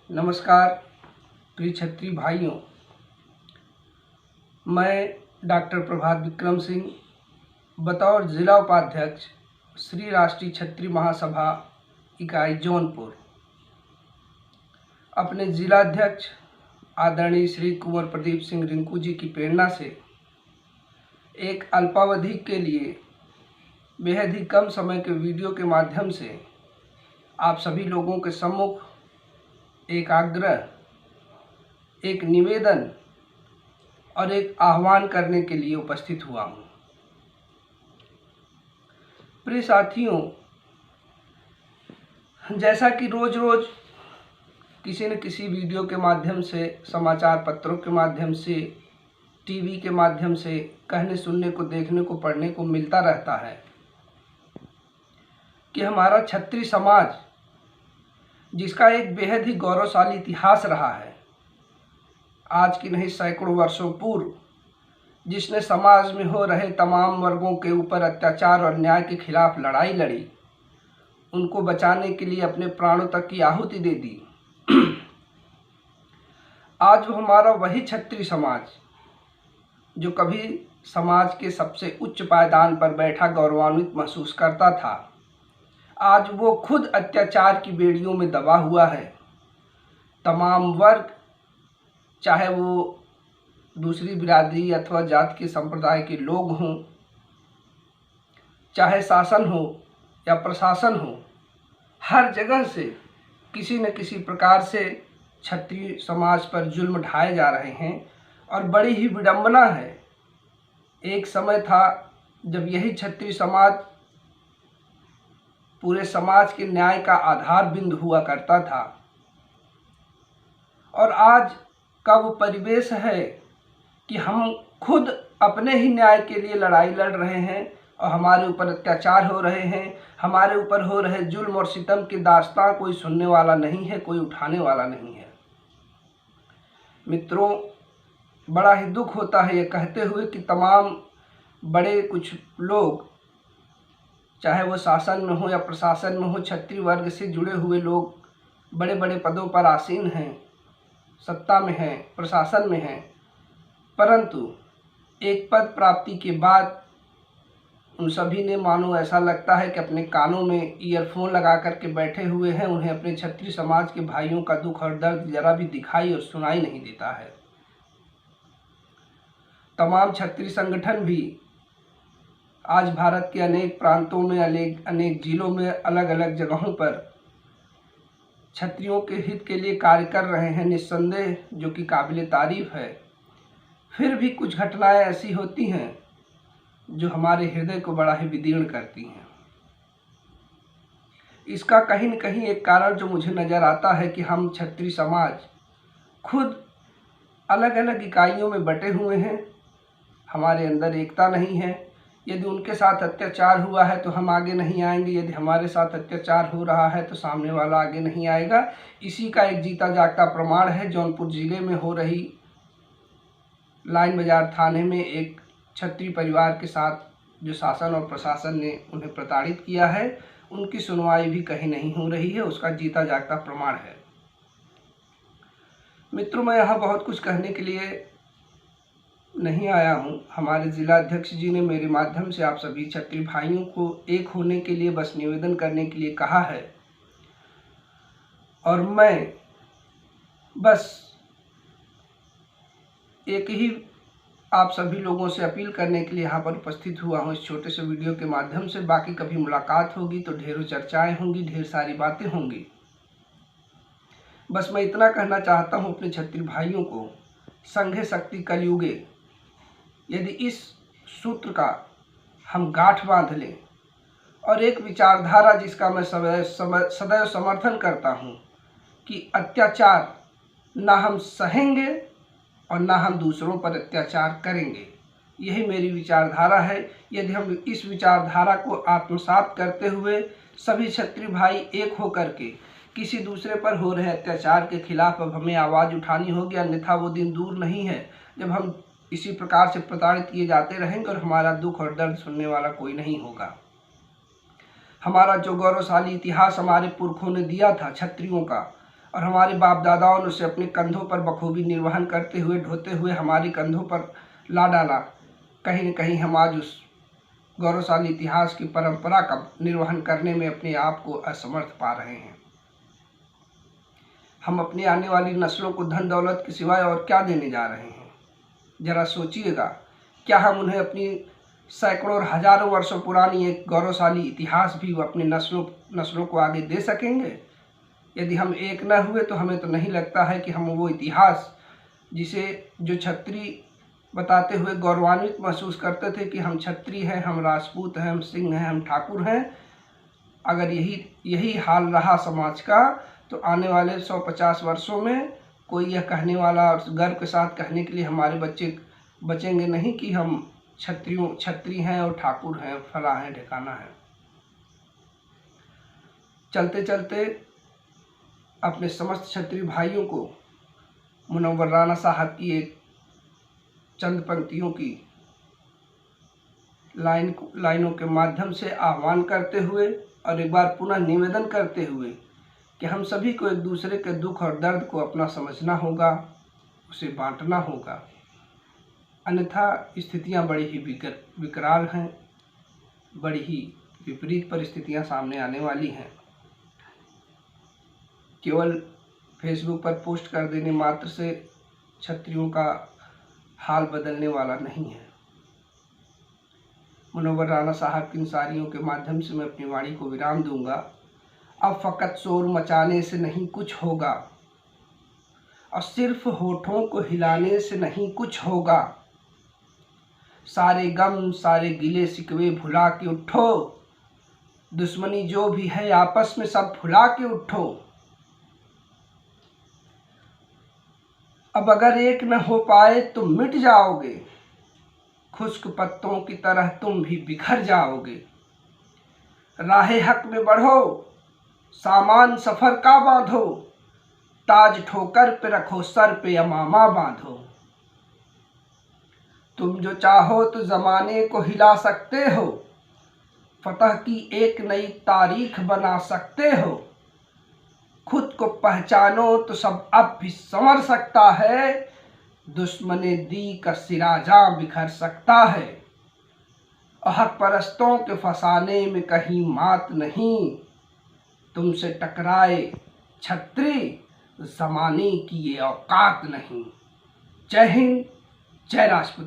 नमस्कार प्रिय क्षत्रिय भाइयों, मैं डॉक्टर प्रभात विक्रम सिंह बतौर जिला उपाध्यक्ष श्री राष्ट्रीय क्षत्रिय महासभा इकाई जौनपुर अपने जिलाध्यक्ष आदरणीय श्री कुंवर प्रदीप सिंह रिंकू जी की प्रेरणा से एक अल्पावधि के लिए बेहद ही कम समय के वीडियो के माध्यम से आप सभी लोगों के सम्मुख एक आग्रह, एक निवेदन और एक आह्वान करने के लिए उपस्थित हुआ हूँ। प्रिय साथियों, जैसा कि रोज रोज किसी न किसी वीडियो के माध्यम से, समाचार पत्रों के माध्यम से, टीवी के माध्यम से कहने सुनने को, देखने को, पढ़ने को मिलता रहता है कि हमारा क्षत्रिय समाज, जिसका एक बेहद ही गौरवशाली इतिहास रहा है, आज की नहीं सैकड़ों वर्षों पूर्व जिसने समाज में हो रहे तमाम वर्गों के ऊपर अत्याचार और न्याय के खिलाफ लड़ाई लड़ी, उनको बचाने के लिए अपने प्राणों तक की आहुति दे दी। आज वो हमारा वही क्षत्रिय समाज जो कभी समाज के सबसे उच्च पायदान पर बैठा गौरवान्वित महसूस करता था, आज वो खुद अत्याचार की बेड़ियों में दबा हुआ है। तमाम वर्ग, चाहे वो दूसरी बिरादरी अथवा जाति के संप्रदाय के लोग हों, चाहे शासन हो या प्रशासन हो, हर जगह से किसी न किसी प्रकार से क्षत्रिय समाज पर जुल्म ढाए जा रहे हैं। और बड़ी ही विडंबना है, एक समय था जब यही क्षत्रिय समाज पूरे समाज के न्याय का आधार बिंदु हुआ करता था, और आज का वो परिवेश है कि हम खुद अपने ही न्याय के लिए लड़ाई लड़ रहे हैं और हमारे ऊपर अत्याचार हो रहे हैं, हमारे ऊपर हो रहे जुल्म और सितम की दास्तां कोई सुनने वाला नहीं है, कोई उठाने वाला नहीं है। मित्रों, बड़ा ही दुख होता है ये कहते हुए कि तमाम बड़े कुछ लोग, चाहे वो शासन में हो या प्रशासन में हो, क्षत्रिय वर्ग से जुड़े हुए लोग बड़े बड़े पदों पर आसीन हैं, सत्ता में हैं, प्रशासन में हैं, परंतु एक पद प्राप्ति के बाद उन सभी ने मानो ऐसा लगता है कि अपने कानों में ईयरफोन लगा करके बैठे हुए हैं। उन्हें अपने क्षत्रिय समाज के भाइयों का दुख और दर्द जरा भी दिखाई और सुनाई नहीं देता है। तमाम क्षत्रिय संगठन भी आज भारत के अनेक प्रांतों में, अनेक जिलों में, अलग अलग जगहों पर क्षत्रियों के हित के लिए कार्य कर रहे हैं, निस्संदेह, जो कि काबिल तारीफ है। फिर भी कुछ घटनाएं ऐसी होती हैं जो हमारे हृदय को बड़ा ही विदीर्ण करती हैं। इसका कहीं न कहीं एक कारण जो मुझे नज़र आता है कि हम क्षत्रिय समाज खुद अलग अलग इकाइयों में बटे हुए हैं, हमारे अंदर एकता नहीं है। यदि उनके साथ अत्याचार हुआ है तो हम आगे नहीं आएंगे, यदि हमारे साथ अत्याचार हो रहा है तो सामने वाला आगे नहीं आएगा। इसी का एक जीता जागता प्रमाण है जौनपुर जिले में हो रही लाइन बाजार थाने में एक क्षत्रिय परिवार के साथ जो शासन और प्रशासन ने उन्हें प्रताड़ित किया है, उनकी सुनवाई भी कहीं नहीं हो रही है, उसका जीता जागता प्रमाण है। मित्रों, मैं यहाँ बहुत कुछ कहने के लिए नहीं आया हूँ। हमारे जिलाध्यक्ष जी ने मेरे माध्यम से आप सभी क्षत्रिय भाइयों को एक होने के लिए बस निवेदन करने के लिए कहा है, और मैं बस एक ही आप सभी लोगों से अपील करने के लिए यहाँ पर उपस्थित हुआ हूँ इस छोटे से वीडियो के माध्यम से। बाकी कभी मुलाकात होगी तो ढेरों चर्चाएं होंगी, ढेर सारी बातें होंगी। बस मैं इतना कहना चाहता हूँ अपने क्षत्रिय भाइयों को, संघे शक्ति कलयुगे, यदि इस सूत्र का हम गांठ बांध लें और एक विचारधारा जिसका मैं सदैव समर्थन करता हूँ कि अत्याचार ना हम सहेंगे और ना हम दूसरों पर अत्याचार करेंगे, यही मेरी विचारधारा है। यदि हम इस विचारधारा को आत्मसात करते हुए सभी क्षत्रिय भाई एक होकर के किसी दूसरे पर हो रहे अत्याचार के खिलाफ अब हमें आवाज़ उठानी होगी, अन्यथा वो दिन दूर नहीं है जब हम इसी प्रकार से प्रताड़ित किए जाते रहेंगे और हमारा दुख और दर्द सुनने वाला कोई नहीं होगा। हमारा जो गौरवशाली इतिहास हमारे पुरखों ने दिया था क्षत्रियों का, और हमारे बाप दादाओं ने उसे अपने कंधों पर बखूबी निर्वहन करते हुए, ढोते हुए हमारे कंधों पर ला डाला। कहीं न कहीं हम आज उस गौरवशाली इतिहास की परंपरा का निर्वहन करने में अपने आप को असमर्थ पा रहे हैं। हम अपनी आने वाली नस्लों को धन दौलत के सिवाय और क्या देने जा रहे हैं? जरा सोचिएगा, क्या हम उन्हें अपनी सैकड़ों और हजारों वर्षों पुरानी एक गौरवशाली इतिहास भी अपनी नस्लों को आगे दे सकेंगे? यदि हम एक न हुए तो हमें तो नहीं लगता है कि हम वो इतिहास जो क्षत्रिय बताते हुए गौरवान्वित महसूस करते थे कि हम क्षत्रिय हैं, हम राजपूत हैं, हम सिंह हैं, हम ठाकुर हैं, अगर यही हाल रहा समाज का, तो आने वाले 150 वर्षों में कोई यह कहने वाला और गर्व के साथ कहने के लिए हमारे बच्चे बचेंगे नहीं कि हम क्षत्रिय हैं और ठाकुर हैं, फला हैं, ढिकाना है। चलते चलते अपने समस्त क्षत्रिय भाइयों को मुनव्वर राणा साहब की एक चंद पंक्तियों की लाइनों के माध्यम से आह्वान करते हुए और एक बार पुनः निवेदन करते हुए कि हम सभी को एक दूसरे के दुख और दर्द को अपना समझना होगा, उसे बांटना होगा, अन्यथा स्थितियां बड़ी ही विकराल हैं, बड़ी ही विपरीत परिस्थितियां सामने आने वाली हैं। केवल फेसबुक पर पोस्ट कर देने मात्र से क्षत्रियों का हाल बदलने वाला नहीं है। मुनव्वर राणा साहब की इन सारियों के माध्यम से मैं अपनी वाणी को विराम दूंगा। अब फकत शोर मचाने से नहीं कुछ होगा, और सिर्फ होठों को हिलाने से नहीं कुछ होगा। सारे गम सारे गिले शिकवे भुला के उठो, दुश्मनी जो भी है आपस में सब भुला के उठो। अब अगर एक न हो पाए तो मिट जाओगे, खुश्क पत्तों की तरह तुम भी बिखर जाओगे। राहे हक में बढ़ो, सामान सफर का बांधो, ताज ठोकर पे रखो, सर पे अमामा बांधो। तुम जो चाहो तो जमाने को हिला सकते हो, फतह की एक नई तारीख बना सकते हो। खुद को पहचानो तो सब अब भी संवर सकता है, दुश्मने दी का सिराजा बिखर सकता है। हक परस्तों के फसाने में कहीं मात नहीं, तुमसे टकराए क्षत्रिय जमाने की ये औकात नहीं। जय हिंद, जय राजपूताना।